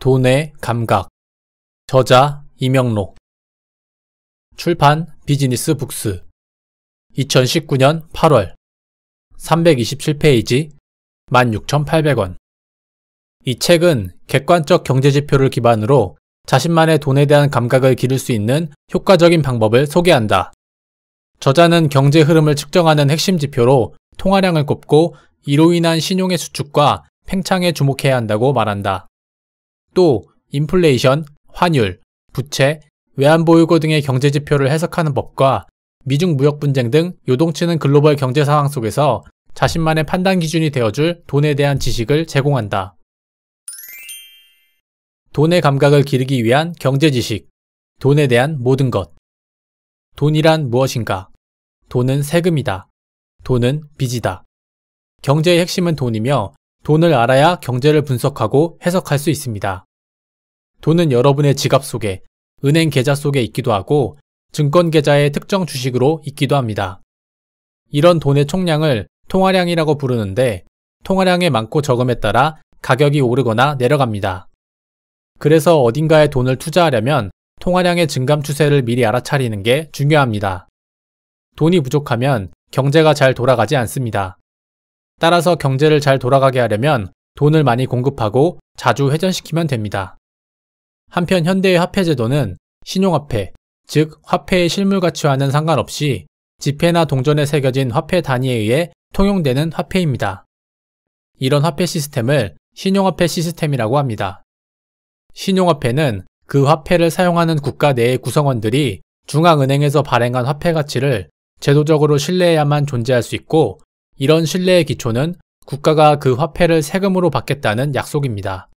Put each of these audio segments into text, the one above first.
돈의 감각. 저자 이명록. 출판 비즈니스 북스. 2019년 8월. 327페이지 16,800원. 이 책은 객관적 경제지표를 기반으로 자신만의 돈에 대한 감각을 기를 수 있는 효과적인 방법을 소개한다. 저자는 경제 흐름을 측정하는 핵심 지표로 통화량을 꼽고 이로 인한 신용의 수축과 팽창에 주목해야 한다고 말한다. 또 인플레이션, 환율, 부채, 외환보유고 등의 경제지표를 해석하는 법과 미중 무역 분쟁 등 요동치는 글로벌 경제 상황 속에서 자신만의 판단 기준이 되어줄 돈에 대한 지식을 제공한다. 돈의 감각을 기르기 위한 경제 지식. 돈에 대한 모든 것. 돈이란 무엇인가? 돈은 세금이다. 돈은 빚이다. 경제의 핵심은 돈이며 돈을 알아야 경제를 분석하고 해석할 수 있습니다. 돈은 여러분의 지갑 속에, 은행 계좌 속에 있기도 하고 증권 계좌의 특정 주식으로 있기도 합니다. 이런 돈의 총량을 통화량이라고 부르는데 통화량의 많고 적음에 따라 가격이 오르거나 내려갑니다. 그래서 어딘가에 돈을 투자하려면 통화량의 증감 추세를 미리 알아차리는 게 중요합니다. 돈이 부족하면 경제가 잘 돌아가지 않습니다. 따라서 경제를 잘 돌아가게 하려면 돈을 많이 공급하고 자주 회전시키면 됩니다. 한편 현대의 화폐제도는 신용화폐, 즉 화폐의 실물 가치와는 상관없이 지폐나 동전에 새겨진 화폐 단위에 의해 통용되는 화폐입니다. 이런 화폐 시스템을 신용화폐 시스템이라고 합니다. 신용화폐는 그 화폐를 사용하는 국가 내의 구성원들이 중앙은행에서 발행한 화폐 가치를 제도적으로 신뢰해야만 존재할 수 있고, 이런 신뢰의 기초는 국가가 그 화폐를 세금으로 받겠다는 약속입니다.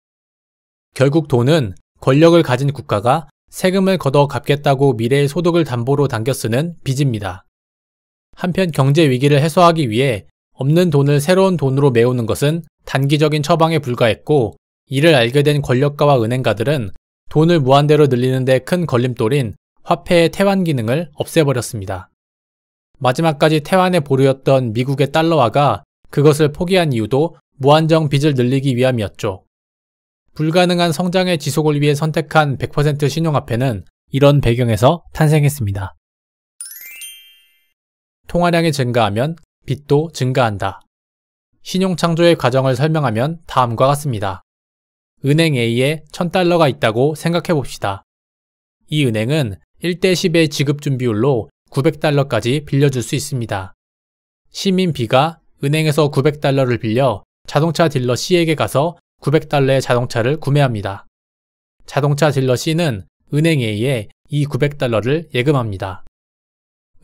결국 돈은 권력을 가진 국가가 세금을 걷어 갚겠다고 미래의 소득을 담보로 당겨 쓰는 빚입니다. 한편 경제 위기를 해소하기 위해 없는 돈을 새로운 돈으로 메우는 것은 단기적인 처방에 불과했고, 이를 알게 된 권력가와 은행가들은 돈을 무한대로 늘리는 데 큰 걸림돌인 화폐의 태환 기능을 없애버렸습니다. 마지막까지 태환의 보루였던 미국의 달러화가 그것을 포기한 이유도 무한정 빚을 늘리기 위함이었죠. 불가능한 성장의 지속을 위해 선택한 100% 신용화폐는 이런 배경에서 탄생했습니다. 통화량이 증가하면 빚도 증가한다. 신용창조의 과정을 설명하면 다음과 같습니다. 은행 A에 1000달러가 있다고 생각해 봅시다. 이 은행은 1대10의 지급 준비율로 900달러까지 빌려줄 수 있습니다. 시민 B가 은행에서 900달러를 빌려 자동차 딜러 C에게 가서 900달러의 자동차를 구매합니다. 자동차 딜러 C는 은행 A에 이 900달러를 예금합니다.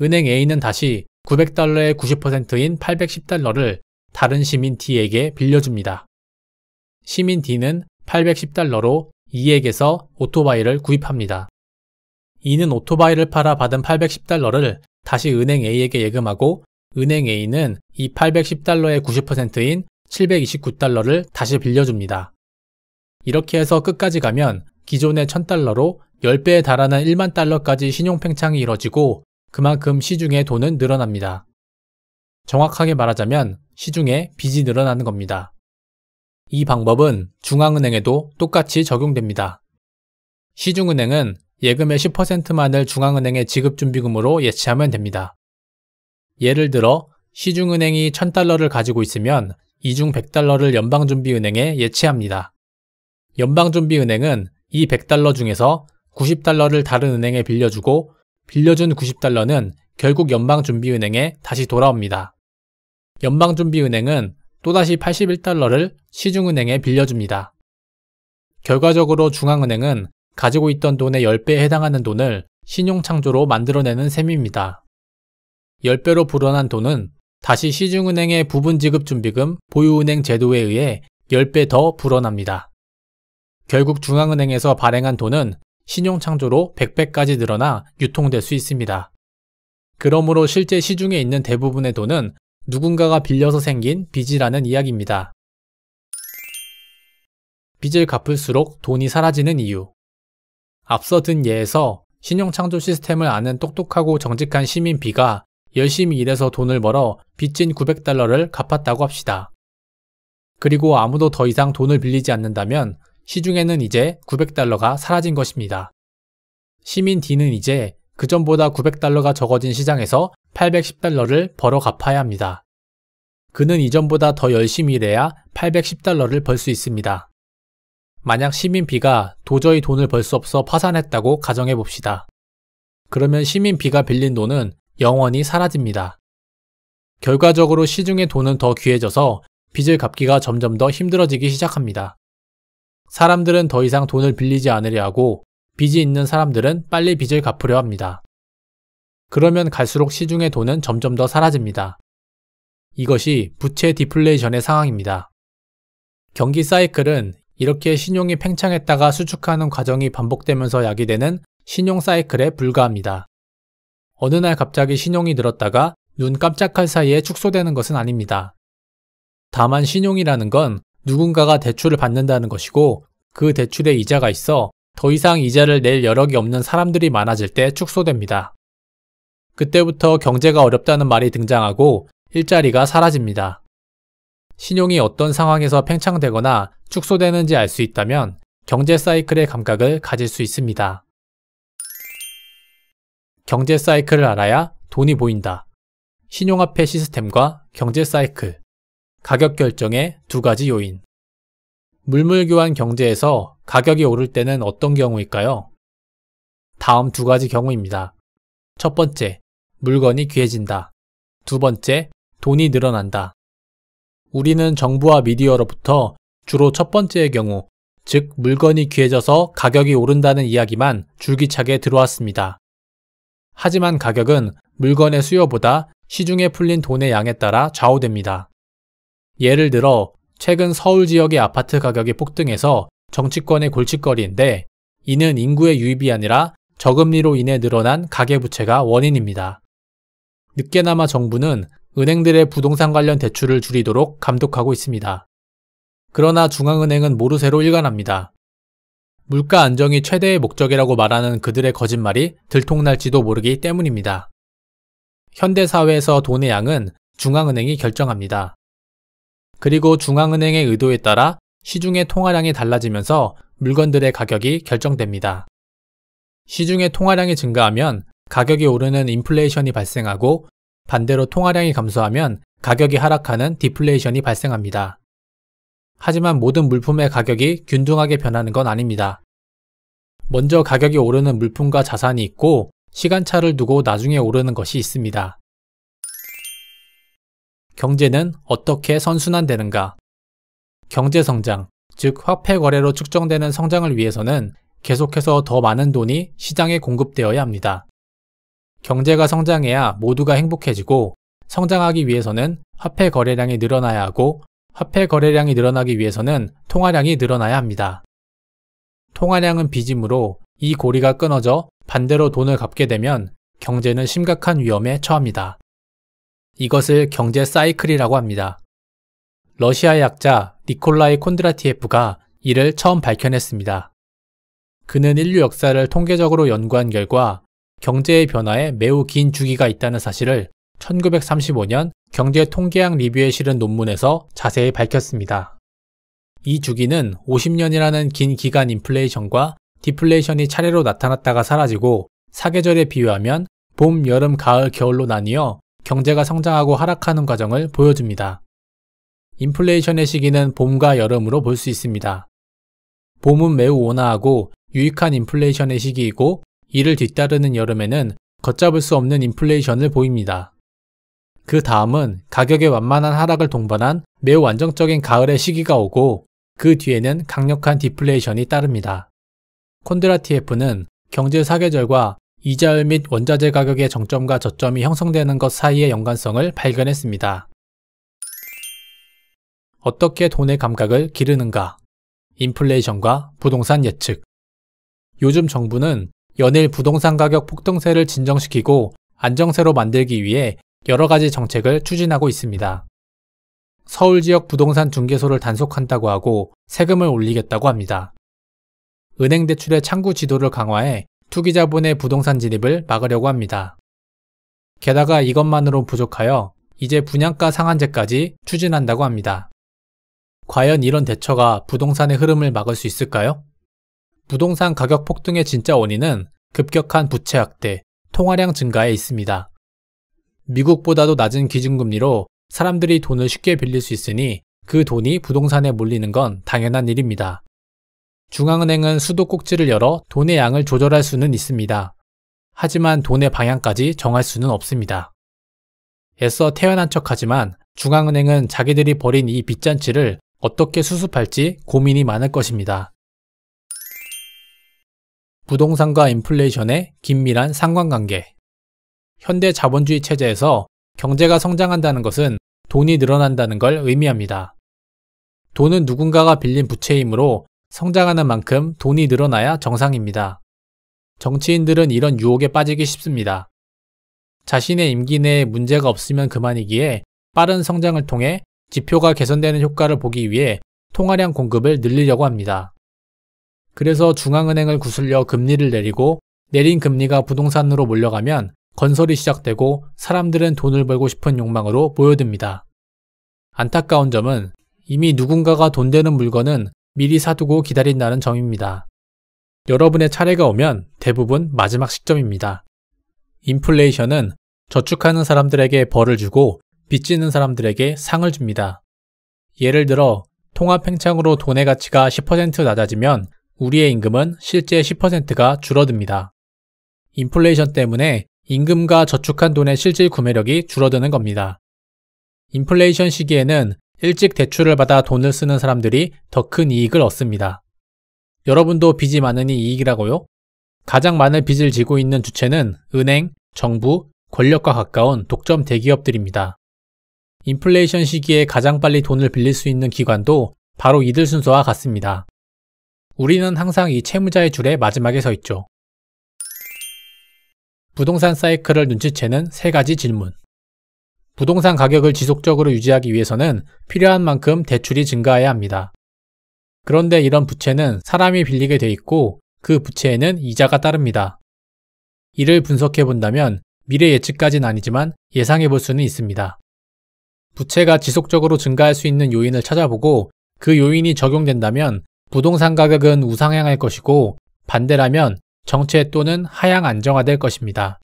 은행 A는 다시 900달러의 90%인 810달러를 다른 시민 D에게 빌려줍니다. 시민 D는 810달러로 E에게서 오토바이를 구입합니다. E는 오토바이를 팔아 받은 810달러를 다시 은행 A에게 예금하고, 은행 A는 이 810달러의 90%인 729달러를 다시 빌려줍니다. 이렇게 해서 끝까지 가면 기존의 1000달러로 10배에 달하는 1만 달러까지 신용 팽창이 이뤄지고, 그만큼 시중의 돈은 늘어납니다. 정확하게 말하자면 시중에 빚이 늘어나는 겁니다. 이 방법은 중앙은행에도 똑같이 적용됩니다. 시중은행은 예금의 10%만을 중앙은행의 지급준비금으로 예치하면 됩니다. 예를 들어 시중은행이 1000달러를 가지고 있으면 이중 100달러를 연방준비은행에 예치합니다. 연방준비은행은 이 100달러 중에서 90달러를 다른 은행에 빌려주고, 빌려준 90달러는 결국 연방준비은행에 다시 돌아옵니다. 연방준비은행은 또다시 81달러를 시중은행에 빌려줍니다. 결과적으로 중앙은행은 가지고 있던 돈의 10배에 해당하는 돈을 신용창조로 만들어내는 셈입니다. 10배로 불어난 돈은 다시 시중은행의 부분지급준비금 보유은행 제도에 의해 10배 더 불어납니다. 결국 중앙은행에서 발행한 돈은 신용창조로 100배까지 늘어나 유통될 수 있습니다. 그러므로 실제 시중에 있는 대부분의 돈은 누군가가 빌려서 생긴 빚이라는 이야기입니다. 빚을 갚을수록 돈이 사라지는 이유. 앞서 든 예에서 신용창조 시스템을 아는 똑똑하고 정직한 시민 B가 열심히 일해서 돈을 벌어 빚진 900달러를 갚았다고 합시다. 그리고 아무도 더 이상 돈을 빌리지 않는다면 시중에는 이제 900달러가 사라진 것입니다. 시민 D는 이제 그전보다 900달러가 적어진 시장에서 810달러를 벌어 갚아야 합니다. 그는 이전보다 더 열심히 일해야 810달러를 벌 수 있습니다. 만약 시민 B가 도저히 돈을 벌 수 없어 파산했다고 가정해 봅시다. 그러면 시민 B가 빌린 돈은 영원히 사라집니다. 결과적으로 시중의 돈은 더 귀해져서 빚을 갚기가 점점 더 힘들어지기 시작합니다. 사람들은 더 이상 돈을 빌리지 않으려 하고 빚이 있는 사람들은 빨리 빚을 갚으려 합니다. 그러면 갈수록 시중의 돈은 점점 더 사라집니다. 이것이 부채 디플레이션의 상황입니다. 경기 사이클은 이렇게 신용이 팽창했다가 수축하는 과정이 반복되면서 야기되는 신용 사이클에 불과합니다. 어느 날 갑자기 신용이 늘었다가 눈 깜짝할 사이에 축소되는 것은 아닙니다. 다만 신용이라는 건 누군가가 대출을 받는다는 것이고 그 대출에 이자가 있어 더 이상 이자를 낼 여력이 없는 사람들이 많아질 때 축소됩니다. 그때부터 경제가 어렵다는 말이 등장하고 일자리가 사라집니다. 신용이 어떤 상황에서 팽창되거나 축소되는지 알 수 있다면 경제 사이클의 감각을 가질 수 있습니다. 경제 사이클을 알아야 돈이 보인다. 신용화폐 시스템과 경제 사이클, 가격 결정의 두 가지 요인. 물물교환 경제에서 가격이 오를 때는 어떤 경우일까요? 다음 두 가지 경우입니다. 첫 번째, 물건이 귀해진다. 두 번째, 돈이 늘어난다. 우리는 정부와 미디어로부터 주로 첫 번째의 경우, 즉 물건이 귀해져서 가격이 오른다는 이야기만 줄기차게 들어왔습니다. 하지만 가격은 물건의 수요보다 시중에 풀린 돈의 양에 따라 좌우됩니다. 예를 들어 최근 서울 지역의 아파트 가격이 폭등해서 정치권의 골칫거리인데 이는 인구의 유입이 아니라 저금리로 인해 늘어난 가계부채가 원인입니다. 늦게나마 정부는 은행들의 부동산 관련 대출을 줄이도록 감독하고 있습니다. 그러나 중앙은행은 모르쇠로 일관합니다. 물가 안정이 최대의 목적이라고 말하는 그들의 거짓말이 들통날지도 모르기 때문입니다. 현대사회에서 돈의 양은 중앙은행이 결정합니다. 그리고 중앙은행의 의도에 따라 시중의 통화량이 달라지면서 물건들의 가격이 결정됩니다. 시중의 통화량이 증가하면 가격이 오르는 인플레이션이 발생하고 반대로 통화량이 감소하면 가격이 하락하는 디플레이션이 발생합니다. 하지만 모든 물품의 가격이 균등하게 변하는 건 아닙니다. 먼저 가격이 오르는 물품과 자산이 있고 시간차를 두고 나중에 오르는 것이 있습니다. 경제는 어떻게 선순환되는가? 경제성장, 즉 화폐 거래로 측정되는 성장을 위해서는 계속해서 더 많은 돈이 시장에 공급되어야 합니다. 경제가 성장해야 모두가 행복해지고 성장하기 위해서는 화폐 거래량이 늘어나야 하고 화폐 거래량이 늘어나기 위해서는 통화량이 늘어나야 합니다. 통화량은 빚이므로 이 고리가 끊어져 반대로 돈을 갚게 되면 경제는 심각한 위험에 처합니다. 이것을 경제 사이클이라고 합니다. 러시아의 학자 니콜라이 콘드라티예프가 이를 처음 밝혀냈습니다. 그는 인류 역사를 통계적으로 연구한 결과 경제의 변화에 매우 긴 주기가 있다는 사실을 1935년 경제통계학 리뷰에 실은 논문에서 자세히 밝혔습니다. 이 주기는 50년이라는 긴 기간 인플레이션과 디플레이션이 차례로 나타났다가 사라지고 사계절에 비유하면 봄, 여름, 가을, 겨울로 나뉘어 경제가 성장하고 하락하는 과정을 보여줍니다. 인플레이션의 시기는 봄과 여름으로 볼 수 있습니다. 봄은 매우 온화하고 유익한 인플레이션의 시기이고 이를 뒤따르는 여름에는 걷잡을 수 없는 인플레이션을 보입니다. 그 다음은 가격의 완만한 하락을 동반한 매우 안정적인 가을의 시기가 오고 그 뒤에는 강력한 디플레이션이 따릅니다. 콘드라티예프는 경제 사계절과 이자율 및 원자재 가격의 정점과 저점이 형성되는 것 사이의 연관성을 발견했습니다. 어떻게 돈의 감각을 기르는가? 인플레이션과 부동산 예측. 요즘 정부는 연일 부동산 가격 폭등세를 진정시키고 안정세로 만들기 위해 여러 가지 정책을 추진하고 있습니다. 서울 지역 부동산 중개소를 단속한다고 하고 세금을 올리겠다고 합니다. 은행 대출의 창구 지도를 강화해 투기자본의 부동산 진입을 막으려고 합니다. 게다가 이것만으로 부족하여 이제 분양가 상한제까지 추진한다고 합니다. 과연 이런 대처가 부동산의 흐름을 막을 수 있을까요? 부동산 가격 폭등의 진짜 원인은 급격한 부채 확대, 통화량 증가에 있습니다. 미국보다도 낮은 기준금리로 사람들이 돈을 쉽게 빌릴 수 있으니 그 돈이 부동산에 몰리는 건 당연한 일입니다. 중앙은행은 수도 꼭지를 열어 돈의 양을 조절할 수는 있습니다. 하지만 돈의 방향까지 정할 수는 없습니다. 애써 태연한 척하지만 중앙은행은 자기들이 벌인 이 빚잔치를 어떻게 수습할지 고민이 많을 것입니다. 부동산과 인플레이션의 긴밀한 상관관계. 현대 자본주의 체제에서 경제가 성장한다는 것은 돈이 늘어난다는 걸 의미합니다. 돈은 누군가가 빌린 부채이므로 성장하는 만큼 돈이 늘어나야 정상입니다. 정치인들은 이런 유혹에 빠지기 쉽습니다. 자신의 임기 내에 문제가 없으면 그만이기에 빠른 성장을 통해 지표가 개선되는 효과를 보기 위해 통화량 공급을 늘리려고 합니다. 그래서 중앙은행을 구슬려 금리를 내리고 내린 금리가 부동산으로 몰려가면 건설이 시작되고 사람들은 돈을 벌고 싶은 욕망으로 모여듭니다. 안타까운 점은 이미 누군가가 돈 되는 물건은 미리 사두고 기다린다는 점입니다. 여러분의 차례가 오면 대부분 마지막 시점입니다. 인플레이션은 저축하는 사람들에게 벌을 주고 빚지는 사람들에게 상을 줍니다. 예를 들어 통화 팽창으로 돈의 가치가 10% 낮아지면 우리의 임금은 실제 10%가 줄어듭니다. 인플레이션 때문에 임금과 저축한 돈의 실질 구매력이 줄어드는 겁니다. 인플레이션 시기에는 일찍 대출을 받아 돈을 쓰는 사람들이 더 큰 이익을 얻습니다. 여러분도 빚이 많으니 이익이라고요? 가장 많은 빚을 지고 있는 주체는 은행, 정부, 권력과 가까운 독점 대기업들입니다. 인플레이션 시기에 가장 빨리 돈을 빌릴 수 있는 기관도 바로 이들 순서와 같습니다. 우리는 항상 이 채무자의 줄의 마지막에 서 있죠. 부동산 사이클을 눈치채는 3가지 질문. 부동산 가격을 지속적으로 유지하기 위해서는 필요한 만큼 대출이 증가해야 합니다. 그런데 이런 부채는 사람이 빌리게 돼 있고 그 부채에는 이자가 따릅니다. 이를 분석해 본다면 미래 예측까지는 아니지만 예상해 볼 수는 있습니다. 부채가 지속적으로 증가할 수 있는 요인을 찾아보고 그 요인이 적용된다면 부동산 가격은 우상향할 것이고 반대라면 정체 또는 하향 안정화될 것입니다.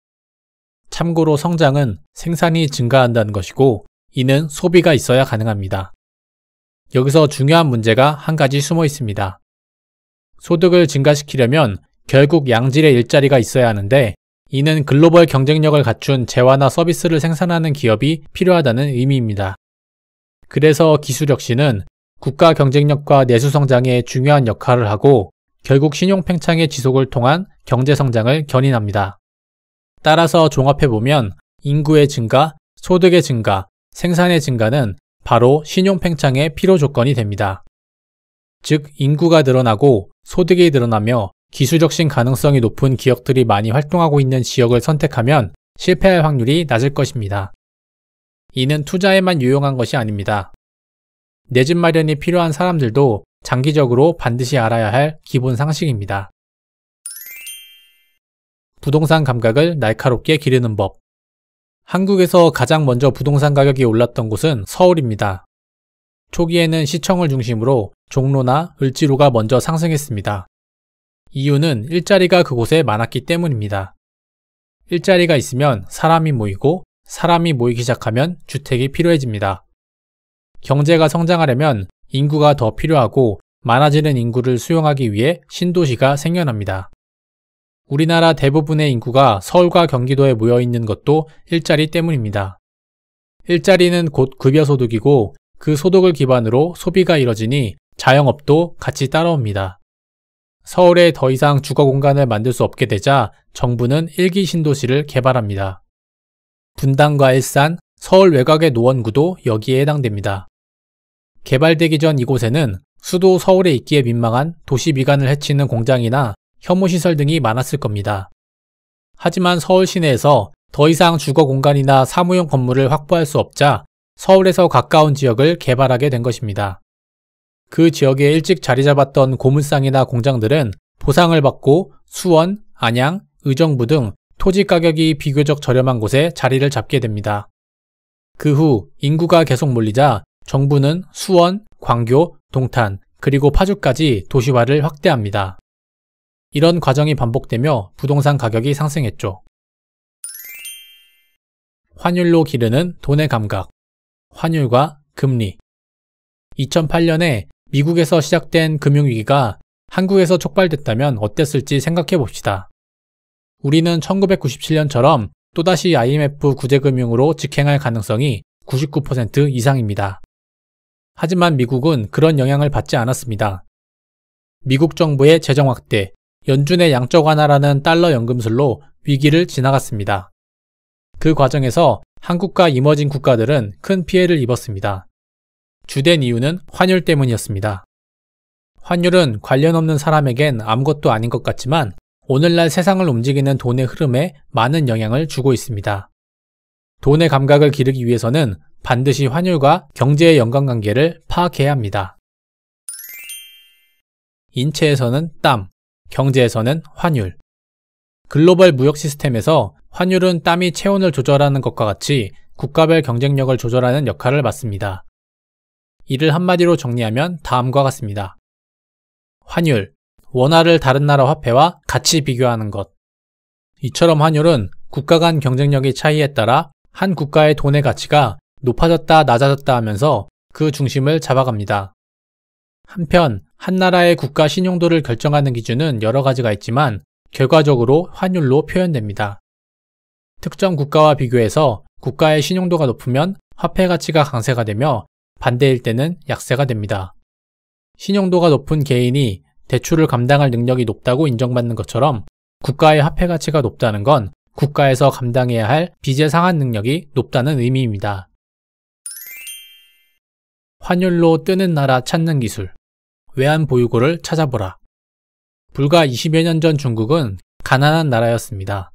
참고로 성장은 생산이 증가한다는 것이고 이는 소비가 있어야 가능합니다. 여기서 중요한 문제가 한 가지 숨어 있습니다. 소득을 증가시키려면 결국 양질의 일자리가 있어야 하는데 이는 글로벌 경쟁력을 갖춘 재화나 서비스를 생산하는 기업이 필요하다는 의미입니다. 그래서 기술 혁신은 국가 경쟁력과 내수 성장에 중요한 역할을 하고 결국 신용 팽창의 지속을 통한 경제 성장을 견인합니다. 따라서 종합해보면 인구의 증가, 소득의 증가, 생산의 증가는 바로 신용 팽창의 필요 조건이 됩니다. 즉 인구가 늘어나고 소득이 늘어나며 기술 혁신 가능성이 높은 기업들이 많이 활동하고 있는 지역을 선택하면 실패할 확률이 낮을 것입니다. 이는 투자에만 유용한 것이 아닙니다. 내 집 마련이 필요한 사람들도 장기적으로 반드시 알아야 할 기본 상식입니다. 부동산 감각을 날카롭게 기르는 법. 한국에서 가장 먼저 부동산 가격이 올랐던 곳은 서울입니다. 초기에는 시청을 중심으로 종로나 을지로가 먼저 상승했습니다. 이유는 일자리가 그곳에 많았기 때문입니다. 일자리가 있으면 사람이 모이고 사람이 모이기 시작하면 주택이 필요해집니다. 경제가 성장하려면 인구가 더 필요하고 많아지는 인구를 수용하기 위해 신도시가 생겨납니다. 우리나라 대부분의 인구가 서울과 경기도에 모여 있는 것도 일자리 때문입니다. 일자리는 곧 급여소득이고 그 소득을 기반으로 소비가 이뤄지니 자영업도 같이 따라옵니다. 서울에 더 이상 주거 공간을 만들 수 없게 되자 정부는 일기 신도시를 개발합니다. 분당과 일산, 서울 외곽의 노원구도 여기에 해당됩니다. 개발되기 전 이곳에는 수도 서울에 있기에 민망한 도시 미관을 해치는 공장이나 혐오시설 등이 많았을 겁니다. 하지만 서울 시내에서 더 이상 주거 공간이나 사무용 건물을 확보할 수 없자 서울에서 가까운 지역을 개발하게 된 것입니다. 그 지역에 일찍 자리 잡았던 고물상이나 공장들은 보상을 받고 수원, 안양, 의정부 등 토지 가격이 비교적 저렴한 곳에 자리를 잡게 됩니다. 그 후 인구가 계속 몰리자 정부는 수원, 광교, 동탄, 그리고 파주까지 도시화를 확대합니다. 이런 과정이 반복되며 부동산 가격이 상승했죠. 환율로 기르는 돈의 감각, 환율과 금리. 2008년에 미국에서 시작된 금융위기가 한국에서 촉발됐다면 어땠을지 생각해 봅시다. 우리는 1997년처럼 또다시 IMF 구제금융으로 직행할 가능성이 99% 이상입니다. 하지만 미국은 그런 영향을 받지 않았습니다. 미국 정부의 재정 확대, 연준의 양적 완화라는 달러 연금술로 위기를 지나갔습니다. 그 과정에서 한국과 이머징 국가들은 큰 피해를 입었습니다. 주된 이유는 환율 때문이었습니다. 환율은 관련 없는 사람에겐 아무것도 아닌 것 같지만 오늘날 세상을 움직이는 돈의 흐름에 많은 영향을 주고 있습니다. 돈의 감각을 기르기 위해서는 반드시 환율과 경제의 연관관계를 파악해야 합니다. 인체에서는 땀, 경제에서는 환율. 글로벌 무역 시스템에서 환율은 땀이 체온을 조절하는 것과 같이 국가별 경쟁력을 조절하는 역할을 맡습니다. 이를 한마디로 정리하면 다음과 같습니다. 환율, 원화를 다른 나라 화폐와 같이 비교하는 것. 이처럼 환율은 국가 간 경쟁력의 차이에 따라 한 국가의 돈의 가치가 높아졌다 낮아졌다 하면서 그 중심을 잡아갑니다. 한편 한 나라의 국가 신용도를 결정하는 기준은 여러 가지가 있지만 결과적으로 환율로 표현됩니다. 특정 국가와 비교해서 국가의 신용도가 높으면 화폐 가치가 강세가 되며 반대일 때는 약세가 됩니다. 신용도가 높은 개인이 대출을 감당할 능력이 높다고 인정받는 것처럼 국가의 화폐 가치가 높다는 건 국가에서 감당해야 할 빚의 상환 능력이 높다는 의미입니다. 환율로 뜨는 나라 찾는 기술. 외환 보유고를 찾아보라. 불과 20여 년 전 중국은 가난한 나라였습니다.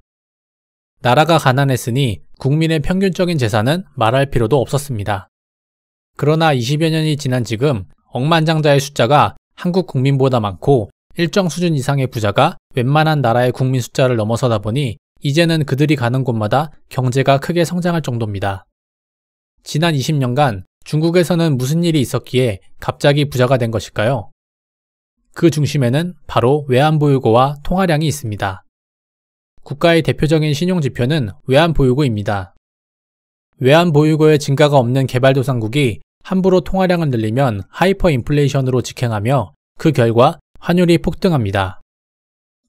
나라가 가난했으니 국민의 평균적인 재산은 말할 필요도 없었습니다. 그러나 20여 년이 지난 지금 억만장자의 숫자가 한국 국민보다 많고 일정 수준 이상의 부자가 웬만한 나라의 국민 숫자를 넘어서다 보니 이제는 그들이 가는 곳마다 경제가 크게 성장할 정도입니다. 지난 20년간 중국에서는 무슨 일이 있었기에 갑자기 부자가 된 것일까요? 그 중심에는 바로 외환보유고와 통화량이 있습니다. 국가의 대표적인 신용지표는 외환보유고입니다. 외환보유고의 증가가 없는 개발도상국이 함부로 통화량을 늘리면 하이퍼인플레이션으로 직행하며 그 결과 환율이 폭등합니다.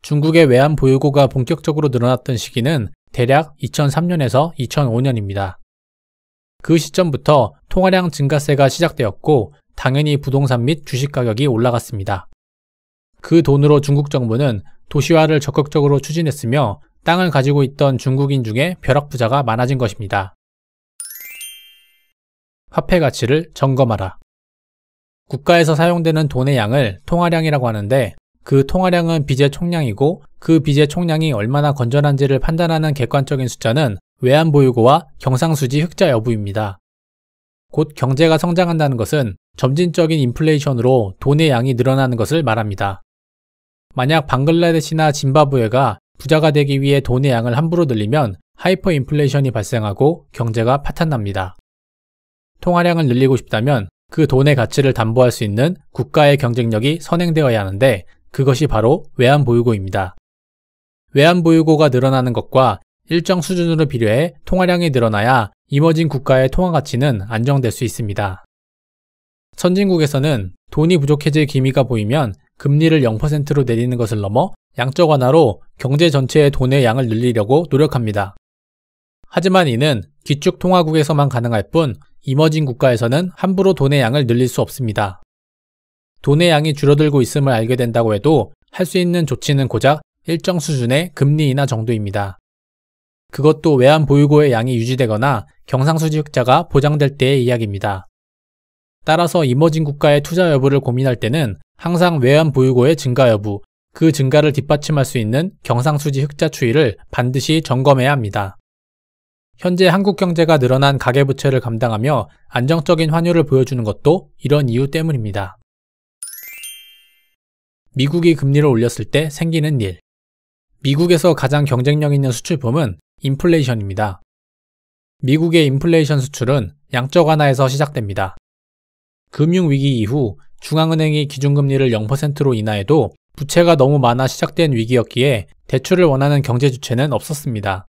중국의 외환보유고가 본격적으로 늘어났던 시기는 대략 2003년에서 2005년입니다. 그 시점부터 통화량 증가세가 시작되었고 당연히 부동산 및 주식 가격이 올라갔습니다. 그 돈으로 중국 정부는 도시화를 적극적으로 추진했으며 땅을 가지고 있던 중국인 중에 벼락부자가 많아진 것입니다. 화폐 가치를 점검하라. 국가에서 사용되는 돈의 양을 통화량이라고 하는데 그 통화량은 빚의 총량이고 그 빚의 총량이 얼마나 건전한지를 판단하는 객관적인 숫자는 외환보유고와 경상수지 흑자 여부입니다. 곧 경제가 성장한다는 것은 점진적인 인플레이션으로 돈의 양이 늘어나는 것을 말합니다. 만약 방글라데시나 짐바브웨가 부자가 되기 위해 돈의 양을 함부로 늘리면 하이퍼인플레이션이 발생하고 경제가 파탄납니다. 통화량을 늘리고 싶다면 그 돈의 가치를 담보할 수 있는 국가의 경쟁력이 선행되어야 하는데 그것이 바로 외환보유고입니다. 외환보유고가 늘어나는 것과 일정 수준으로 비례해 통화량이 늘어나야 이머징 국가의 통화가치는 안정될 수 있습니다. 선진국에서는 돈이 부족해질 기미가 보이면 금리를 0%로 내리는 것을 넘어 양적 완화로 경제 전체의 돈의 양을 늘리려고 노력합니다. 하지만 이는 기축 통화국에서만 가능할 뿐 이머징 국가에서는 함부로 돈의 양을 늘릴 수 없습니다. 돈의 양이 줄어들고 있음을 알게 된다고 해도 할 수 있는 조치는 고작 일정 수준의 금리 인하 정도입니다. 그것도 외환보유고의 양이 유지되거나 경상수지 흑자가 보장될 때의 이야기입니다. 따라서 이머징 국가의 투자 여부를 고민할 때는 항상 외환보유고의 증가 여부, 그 증가를 뒷받침할 수 있는 경상수지 흑자 추이를 반드시 점검해야 합니다. 현재 한국 경제가 늘어난 가계부채를 감당하며 안정적인 환율을 보여주는 것도 이런 이유 때문입니다. 미국이 금리를 올렸을 때 생기는 일. 미국에서 가장 경쟁력 있는 수출품은 인플레이션입니다. 미국의 인플레이션 수출은 양적 완화에서 시작됩니다. 금융위기 이후 중앙은행이 기준금리를 0%로 인하해도 부채가 너무 많아 시작된 위기였기에 대출을 원하는 경제 주체는 없었습니다.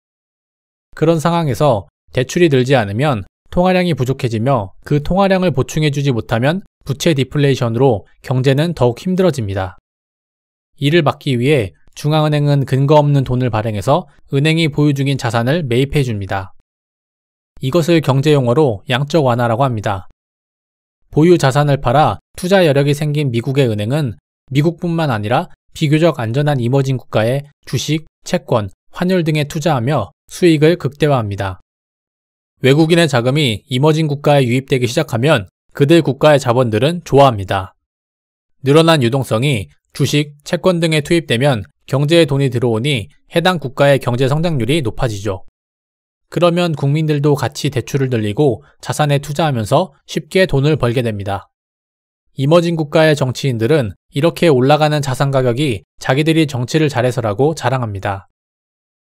그런 상황에서 대출이 늘지 않으면 통화량이 부족해지며 그 통화량을 보충해주지 못하면 부채 디플레이션으로 경제는 더욱 힘들어집니다. 이를 막기 위해 중앙은행은 근거 없는 돈을 발행해서 은행이 보유 중인 자산을 매입해 줍니다. 이것을 경제용어로 양적 완화라고 합니다. 보유 자산을 팔아 투자 여력이 생긴 미국의 은행은 미국뿐만 아니라 비교적 안전한 이머징 국가에 주식, 채권, 환율 등에 투자하며 수익을 극대화합니다. 외국인의 자금이 이머징 국가에 유입되기 시작하면 그들 국가의 자본들은 좋아합니다. 늘어난 유동성이 주식, 채권 등에 투입되면 경제에 돈이 들어오니 해당 국가의 경제 성장률이 높아지죠. 그러면 국민들도 같이 대출을 늘리고 자산에 투자하면서 쉽게 돈을 벌게 됩니다. 이머징 국가의 정치인들은 이렇게 올라가는 자산 가격이 자기들이 정치를 잘해서라고 자랑합니다.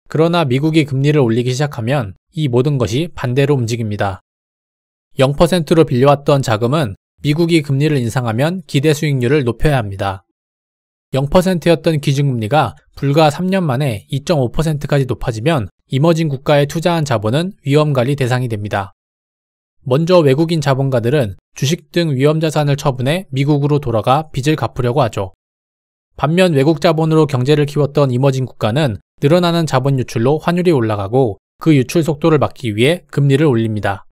그러나 미국이 금리를 올리기 시작하면 이 모든 것이 반대로 움직입니다. 0%로 빌려왔던 자금은 미국이 금리를 인상하면 기대 수익률을 높여야 합니다. 0%였던 기준금리가 불과 3년 만에 2.5%까지 높아지면 이머징 국가에 투자한 자본은 위험관리 대상이 됩니다. 먼저 외국인 자본가들은 주식 등 위험자산을 처분해 미국으로 돌아가 빚을 갚으려고 하죠. 반면 외국 자본으로 경제를 키웠던 이머징 국가는 늘어나는 자본 유출로 환율이 올라가고 그 유출 속도를 막기 위해 금리를 올립니다.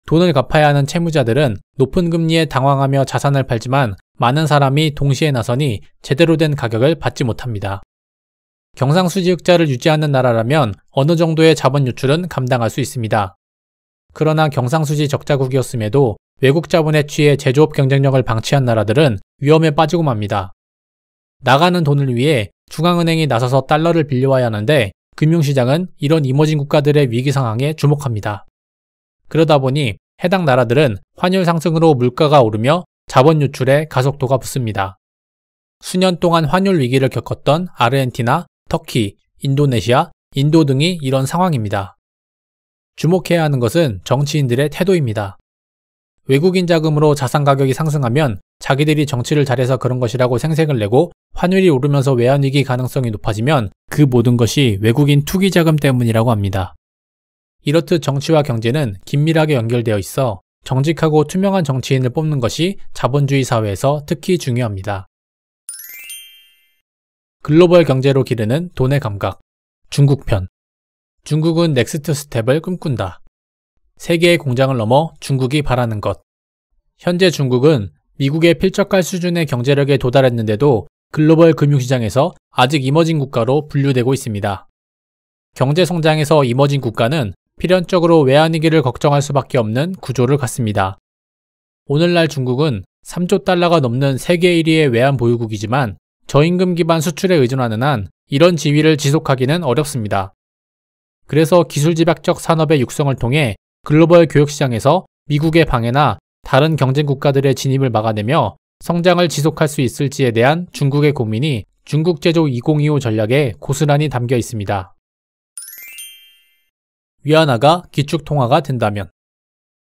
돈을 갚아야 하는 채무자들은 높은 금리에 당황하며 자산을 팔지만 많은 사람이 동시에 나서니 제대로 된 가격을 받지 못합니다. 경상수지 흑자를 유지하는 나라라면 어느 정도의 자본 유출은 감당할 수 있습니다. 그러나 경상수지 적자국이었음에도 외국 자본에 취해 제조업 경쟁력을 방치한 나라들은 위험에 빠지고 맙니다. 나가는 돈을 위해 중앙은행이 나서서 달러를 빌려와야 하는데 금융시장은 이런 이머징 국가들의 위기 상황에 주목합니다. 그러다 보니 해당 나라들은 환율 상승으로 물가가 오르며 자본 유출에 가속도가 붙습니다. 수년 동안 환율 위기를 겪었던 아르헨티나, 터키, 인도네시아, 인도 등이 이런 상황입니다. 주목해야 하는 것은 정치인들의 태도입니다. 외국인 자금으로 자산 가격이 상승하면 자기들이 정치를 잘해서 그런 것이라고 생색을 내고 환율이 오르면서 외환위기 가능성이 높아지면 그 모든 것이 외국인 투기 자금 때문이라고 합니다. 이렇듯 정치와 경제는 긴밀하게 연결되어 있어 정직하고 투명한 정치인을 뽑는 것이 자본주의 사회에서 특히 중요합니다. 글로벌 경제로 기르는 돈의 감각. 중국편. 중국은 넥스트 스텝을 꿈꾼다. 세계의 공장을 넘어 중국이 바라는 것. 현재 중국은 미국의 필적할 수준의 경제력에 도달했는데도 글로벌 금융시장에서 아직 이머징 국가로 분류되고 있습니다. 경제 성장에서 이머징 국가는 필연적으로 외환위기를 걱정할 수밖에 없는 구조를 갖습니다. 오늘날 중국은 3조 달러가 넘는 세계 1위의 외환 보유국이지만 저임금 기반 수출에 의존하는 한 이런 지위를 지속하기는 어렵습니다. 그래서 기술집약적 산업의 육성을 통해 글로벌 교역시장에서 미국의 방해나 다른 경쟁 국가들의 진입을 막아내며 성장을 지속할 수 있을지에 대한 중국의 고민이 중국제조 2025 전략에 고스란히 담겨 있습니다. 위안화가 기축통화가 된다면.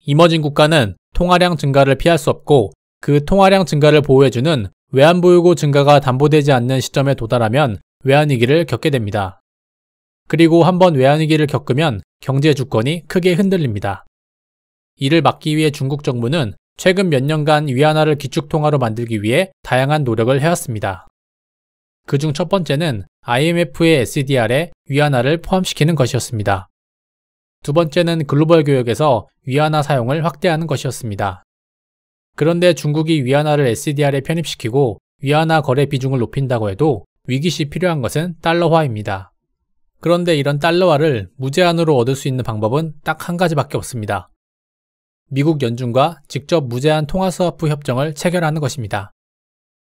이머징 국가는 통화량 증가를 피할 수 없고 그 통화량 증가를 보호해주는 외환보유고 증가가 담보되지 않는 시점에 도달하면 외환위기를 겪게 됩니다. 그리고 한번 외환위기를 겪으면 경제 주권이 크게 흔들립니다. 이를 막기 위해 중국 정부는 최근 몇 년간 위안화를 기축통화로 만들기 위해 다양한 노력을 해왔습니다. 그중 첫 번째는 IMF의 SDR에 위안화를 포함시키는 것이었습니다. 두 번째는 글로벌 교역에서 위안화 사용을 확대하는 것이었습니다. 그런데 중국이 위안화를 SDR에 편입시키고 위안화 거래 비중을 높인다고 해도 위기 시 필요한 것은 달러화입니다. 그런데 이런 달러화를 무제한으로 얻을 수 있는 방법은 딱 한 가지밖에 없습니다. 미국 연준과 직접 무제한 통화스와프 협정을 체결하는 것입니다.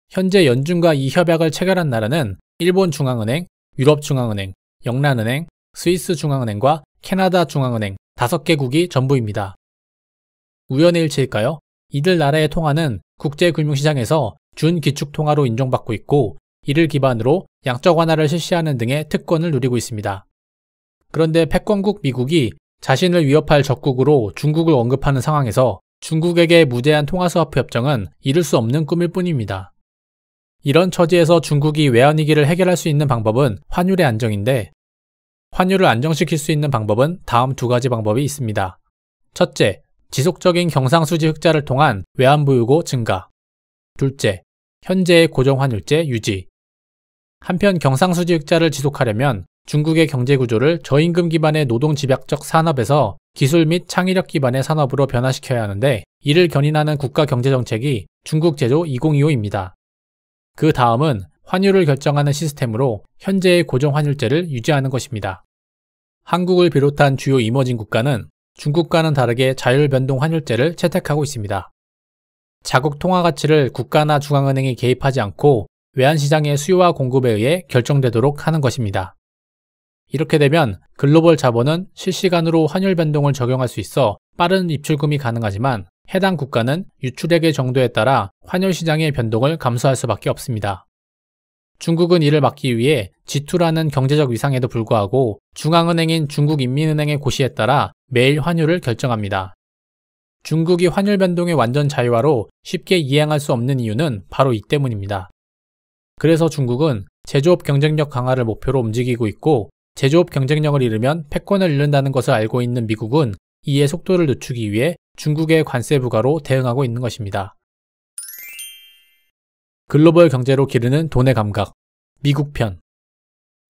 현재 연준과 이 협약을 체결한 나라는 일본 중앙은행, 유럽 중앙은행, 영란은행, 스위스 중앙은행과 캐나다 중앙은행 5개국이 전부입니다. 우연의 일치일까요? 이들 나라의 통화는 국제금융시장에서 준기축통화로 인정받고 있고 이를 기반으로 양적 완화를 실시하는 등의 특권을 누리고 있습니다. 그런데 패권국 미국이 자신을 위협할 적국으로 중국을 언급하는 상황에서 중국에게 무제한 통화스와프 협정은 이룰 수 없는 꿈일 뿐입니다. 이런 처지에서 중국이 외환위기를 해결할 수 있는 방법은 환율의 안정인데, 환율을 안정시킬 수 있는 방법은 다음 두 가지 방법이 있습니다. 첫째, 지속적인 경상수지 흑자를 통한 외환보유고 증가. 둘째, 현재의 고정환율제 유지. 한편 경상수지 흑자를 지속하려면 중국의 경제구조를 저임금 기반의 노동집약적 산업에서 기술 및 창의력 기반의 산업으로 변화시켜야 하는데, 이를 견인하는 국가경제정책이 중국제조 2025입니다. 그 다음은 환율을 결정하는 시스템으로 현재의 고정환율제를 유지하는 것입니다. 한국을 비롯한 주요 이머징 국가는 중국과는 다르게 자율변동 환율제를 채택하고 있습니다. 자국 통화가치를 국가나 중앙은행이 개입하지 않고 외환시장의 수요와 공급에 의해 결정되도록 하는 것입니다. 이렇게 되면 글로벌 자본은 실시간으로 환율 변동을 적용할 수 있어 빠른 입출금이 가능하지만, 해당 국가는 유출액의 정도에 따라 환율 시장의 변동을 감수할 수밖에 없습니다. 중국은 이를 막기 위해 G2라는 경제적 위상에도 불구하고 중앙은행인 중국인민은행의 고시에 따라 매일 환율을 결정합니다. 중국이 환율 변동의 완전 자유화로 쉽게 이행할 수 없는 이유는 바로 이 때문입니다. 그래서 중국은 제조업 경쟁력 강화를 목표로 움직이고 있고, 제조업 경쟁력을 잃으면 패권을 잃는다는 것을 알고 있는 미국은 이에 속도를 늦추기 위해 중국의 관세 부과로 대응하고 있는 것입니다. 글로벌 경제로 기르는 돈의 감각. 미국 편.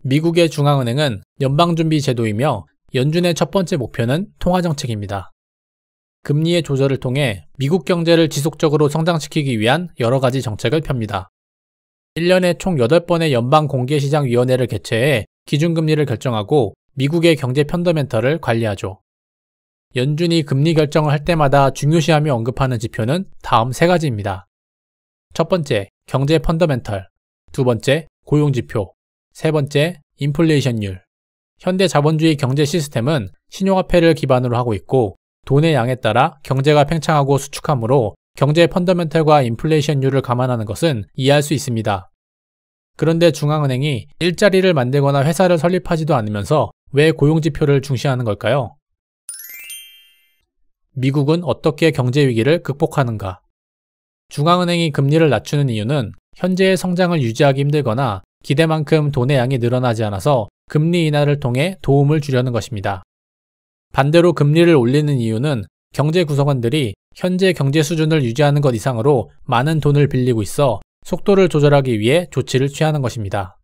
미국의 중앙은행은 연방준비제도이며 연준의 첫 번째 목표는 통화정책입니다. 금리의 조절을 통해 미국 경제를 지속적으로 성장시키기 위한 여러 가지 정책을 펴니다. 1년에 총 8번의 연방공개시장위원회를 개최해 기준금리를 결정하고 미국의 경제 펀더멘털을 관리하죠. 연준이 금리 결정을 할 때마다 중요시하며 언급하는 지표는 다음 세 가지입니다. 첫 번째, 경제 펀더멘털. 두 번째, 고용지표. 세 번째, 인플레이션율. 현대 자본주의 경제 시스템은 신용화폐를 기반으로 하고 있고, 돈의 양에 따라 경제가 팽창하고 수축하므로 경제 펀더멘털과 인플레이션율을 감안하는 것은 이해할 수 있습니다. 그런데 중앙은행이 일자리를 만들거나 회사를 설립하지도 않으면서 왜 고용지표를 중시하는 걸까요? 미국은 어떻게 경제 위기를 극복하는가? 중앙은행이 금리를 낮추는 이유는 현재의 성장을 유지하기 힘들거나 기대만큼 돈의 양이 늘어나지 않아서 금리 인하를 통해 도움을 주려는 것입니다. 반대로 금리를 올리는 이유는 경제 구성원들이 현재 경제 수준을 유지하는 것 이상으로 많은 돈을 빌리고 있어 속도를 조절하기 위해 조치를 취하는 것입니다.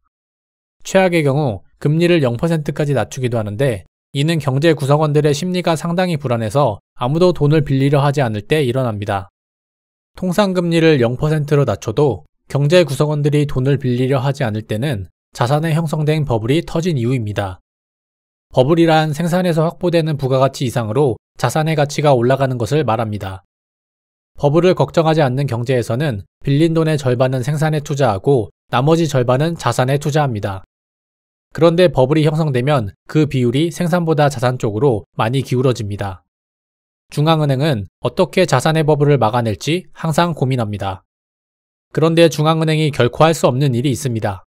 최악의 경우 금리를 0%까지 낮추기도 하는데, 이는 경제 구성원들의 심리가 상당히 불안해서 아무도 돈을 빌리려 하지 않을 때 일어납니다. 통상 금리를 0%로 낮춰도 경제 구성원들이 돈을 빌리려 하지 않을 때는 자산에 형성된 버블이 터진 이유입니다. 버블이란 생산에서 확보되는 부가가치 이상으로 자산의 가치가 올라가는 것을 말합니다. 버블을 걱정하지 않는 경제에서는 빌린 돈의 절반은 생산에 투자하고 나머지 절반은 자산에 투자합니다. 그런데 버블이 형성되면 그 비율이 생산보다 자산 쪽으로 많이 기울어집니다. 중앙은행은 어떻게 자산의 버블을 막아낼지 항상 고민합니다. 그런데 중앙은행이 결코 할 수 없는 일이 있습니다.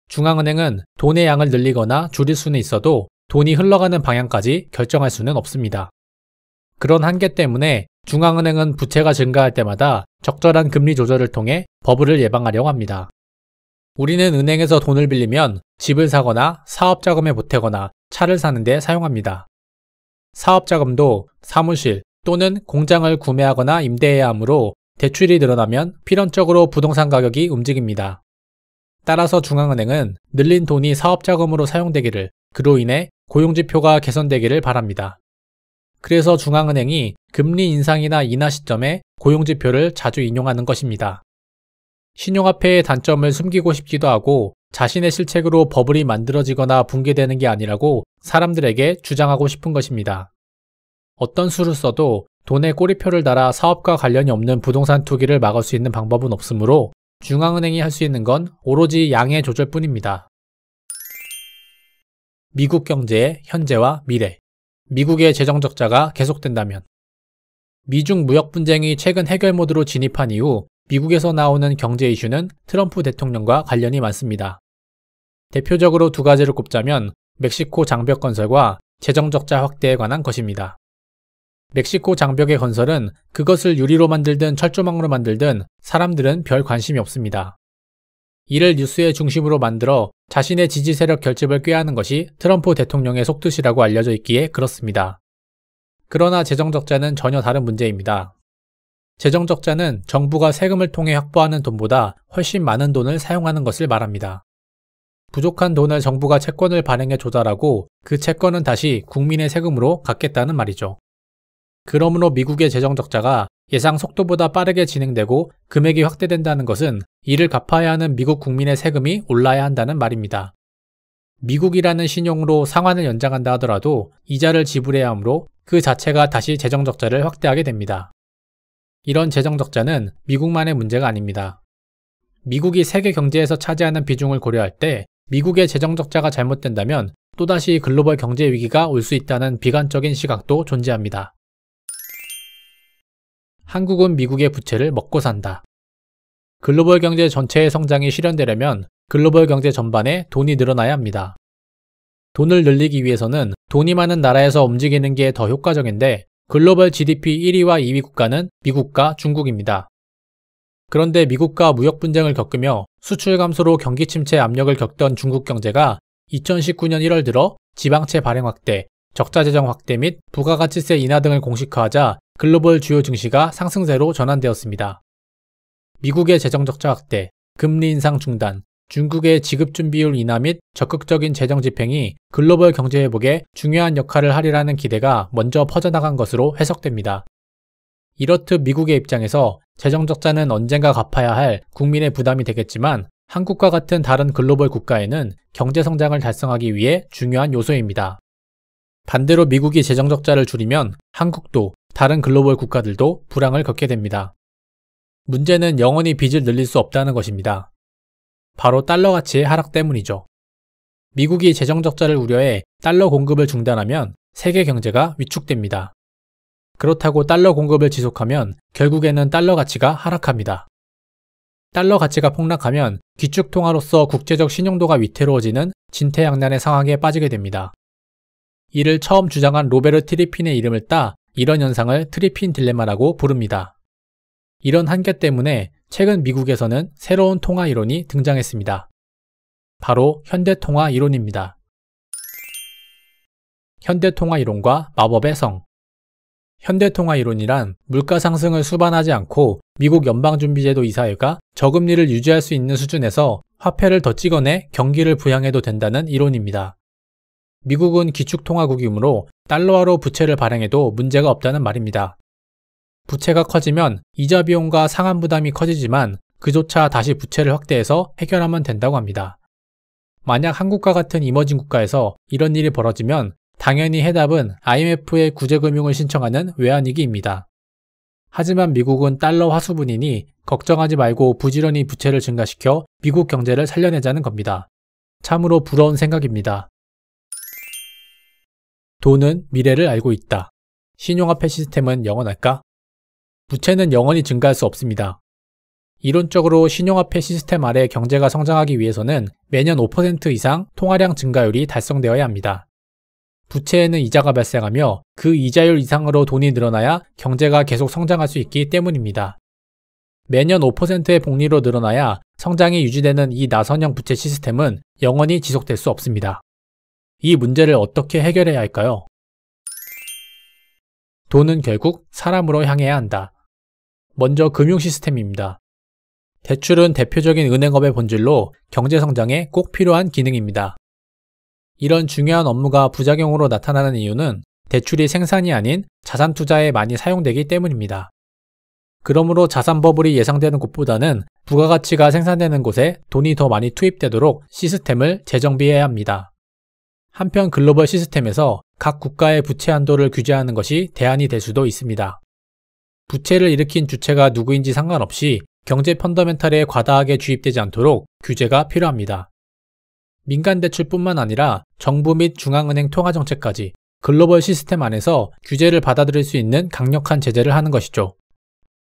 중앙은행은 돈의 양을 늘리거나 줄일 수는 있어도 돈이 흘러가는 방향까지 결정할 수는 없습니다. 그런 한계 때문에 중앙은행은 부채가 증가할 때마다 적절한 금리 조절을 통해 버블을 예방하려고 합니다. 우리는 은행에서 돈을 빌리면 집을 사거나 사업자금에 보태거나 차를 사는 데 사용합니다. 사업자금도 사무실 또는 공장을 구매하거나 임대해야 하므로 대출이 늘어나면 필연적으로 부동산 가격이 움직입니다. 따라서 중앙은행은 늘린 돈이 사업자금으로 사용되기를, 그로 인해 고용지표가 개선되기를 바랍니다. 그래서 중앙은행이 금리 인상이나 인하 시점에 고용지표를 자주 인용하는 것입니다. 신용화폐의 단점을 숨기고 싶기도 하고 자신의 실책으로 버블이 만들어지거나 붕괴되는 게 아니라고 사람들에게 주장하고 싶은 것입니다. 어떤 수를 써도 돈에 꼬리표를 달아 사업과 관련이 없는 부동산 투기를 막을 수 있는 방법은 없으므로 중앙은행이 할 수 있는 건 오로지 양의 조절뿐입니다. 미국 경제의 현재와 미래. 미국의 재정 적자가 계속된다면. 미중 무역 분쟁이 최근 해결 모드로 진입한 이후 미국에서 나오는 경제 이슈는 트럼프 대통령과 관련이 많습니다. 대표적으로 두 가지를 꼽자면 멕시코 장벽 건설과 재정 적자 확대에 관한 것입니다. 멕시코 장벽의 건설은 그것을 유리로 만들든 철조망으로 만들든 사람들은 별 관심이 없습니다. 이를 뉴스의 중심으로 만들어 자신의 지지 세력 결집을 꾀하는 것이 트럼프 대통령의 속뜻이라고 알려져 있기에 그렇습니다. 그러나 재정적자는 전혀 다른 문제입니다. 재정적자는 정부가 세금을 통해 확보하는 돈보다 훨씬 많은 돈을 사용하는 것을 말합니다. 부족한 돈을 정부가 채권을 발행해 조달하고 그 채권은 다시 국민의 세금으로 갚겠다는 말이죠. 그러므로 미국의 재정적자가 예상 속도보다 빠르게 진행되고 금액이 확대된다는 것은 이를 갚아야 하는 미국 국민의 세금이 올라야 한다는 말입니다. 미국이라는 신용으로 상환을 연장한다 하더라도 이자를 지불해야 하므로 그 자체가 다시 재정적자를 확대하게 됩니다. 이런 재정적자는 미국만의 문제가 아닙니다. 미국이 세계 경제에서 차지하는 비중을 고려할 때 미국의 재정적자가 잘못된다면 또다시 글로벌 경제 위기가 올 수 있다는 비관적인 시각도 존재합니다. 한국은 미국의 부채를 먹고 산다. 글로벌 경제 전체의 성장이 실현되려면 글로벌 경제 전반에 돈이 늘어나야 합니다. 돈을 늘리기 위해서는 돈이 많은 나라에서 움직이는 게 더 효과적인데 글로벌 GDP 1위와 2위 국가는 미국과 중국입니다. 그런데 미국과 무역 분쟁을 겪으며 수출 감소로 경기 침체 압력을 겪던 중국 경제가 2019년 1월 들어 지방채 발행 확대, 적자 재정 확대 및 부가가치세 인하 등을 공식화하자 글로벌 주요 증시가 상승세로 전환되었습니다. 미국의 재정적자 확대, 금리 인상 중단, 중국의 지급준비율 인하 및 적극적인 재정 집행이 글로벌 경제 회복에 중요한 역할을 하리라는 기대가 먼저 퍼져나간 것으로 해석됩니다. 이렇듯 미국의 입장에서 재정적자는 언젠가 갚아야 할 국민의 부담이 되겠지만 한국과 같은 다른 글로벌 국가에는 경제성장을 달성하기 위해 중요한 요소입니다. 반대로 미국이 재정적자를 줄이면 한국도 다른 글로벌 국가들도 불황을 겪게 됩니다. 문제는 영원히 빚을 늘릴 수 없다는 것입니다. 바로 달러 가치의 하락 때문이죠. 미국이 재정적자를 우려해 달러 공급을 중단하면 세계 경제가 위축됩니다. 그렇다고 달러 공급을 지속하면 결국에는 달러 가치가 하락합니다. 달러 가치가 폭락하면 기축통화로서 국제적 신용도가 위태로워지는 진퇴양난의 상황에 빠지게 됩니다. 이를 처음 주장한 로베르 트리핀의 이름을 따 이런 현상을 트리핀 딜레마라고 부릅니다. 이런 한계 때문에 최근 미국에서는 새로운 통화 이론이 등장했습니다. 바로 현대통화 이론입니다. 현대통화 이론과 마법의 성. 현대통화 이론이란 물가 상승을 수반하지 않고 미국 연방준비제도 이사회가 저금리를 유지할 수 있는 수준에서 화폐를 더 찍어내 경기를 부양해도 된다는 이론입니다. 미국은 기축통화국이므로 달러화로 부채를 발행해도 문제가 없다는 말입니다. 부채가 커지면 이자 비용과 상환 부담이 커지지만 그조차 다시 부채를 확대해서 해결하면 된다고 합니다. 만약 한국과 같은 이머징 국가에서 이런 일이 벌어지면 당연히 해답은 IMF에 구제금융을 신청하는 외환위기입니다. 하지만 미국은 달러 화수분이니 걱정하지 말고 부지런히 부채를 증가시켜 미국 경제를 살려내자는 겁니다. 참으로 부러운 생각입니다. 돈은 미래를 알고 있다. 신용화폐 시스템은 영원할까? 부채는 영원히 증가할 수 없습니다. 이론적으로 신용화폐 시스템 아래 경제가 성장하기 위해서는 매년 5% 이상 통화량 증가율이 달성되어야 합니다. 부채에는 이자가 발생하며 그 이자율 이상으로 돈이 늘어나야 경제가 계속 성장할 수 있기 때문입니다. 매년 5%의 복리로 늘어나야 성장이 유지되는 이 나선형 부채 시스템은 영원히 지속될 수 없습니다. 이 문제를 어떻게 해결해야 할까요? 돈은 결국 사람으로 향해야 한다. 먼저 금융 시스템입니다. 대출은 대표적인 은행업의 본질로 경제 성장에 꼭 필요한 기능입니다. 이런 중요한 업무가 부작용으로 나타나는 이유는 대출이 생산이 아닌 자산 투자에 많이 사용되기 때문입니다. 그러므로 자산 버블이 예상되는 곳보다는 부가가치가 생산되는 곳에 돈이 더 많이 투입되도록 시스템을 재정비해야 합니다. 한편 글로벌 시스템에서 각 국가의 부채 한도를 규제하는 것이 대안이 될 수도 있습니다. 부채를 일으킨 주체가 누구인지 상관없이 경제 펀더멘탈에 과다하게 주입되지 않도록 규제가 필요합니다. 민간 대출뿐만 아니라 정부 및 중앙은행 통화정책까지 글로벌 시스템 안에서 규제를 받아들일 수 있는 강력한 제재를 하는 것이죠.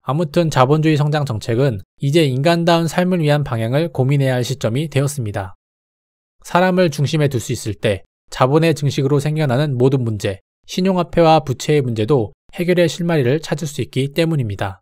아무튼 자본주의 성장 정책은 이제 인간다운 삶을 위한 방향을 고민해야 할 시점이 되었습니다. 사람을 중심에 둘 수 있을 때 자본의 증식으로 생겨나는 모든 문제, 신용화폐와 부채의 문제도 해결의 실마리를 찾을 수 있기 때문입니다.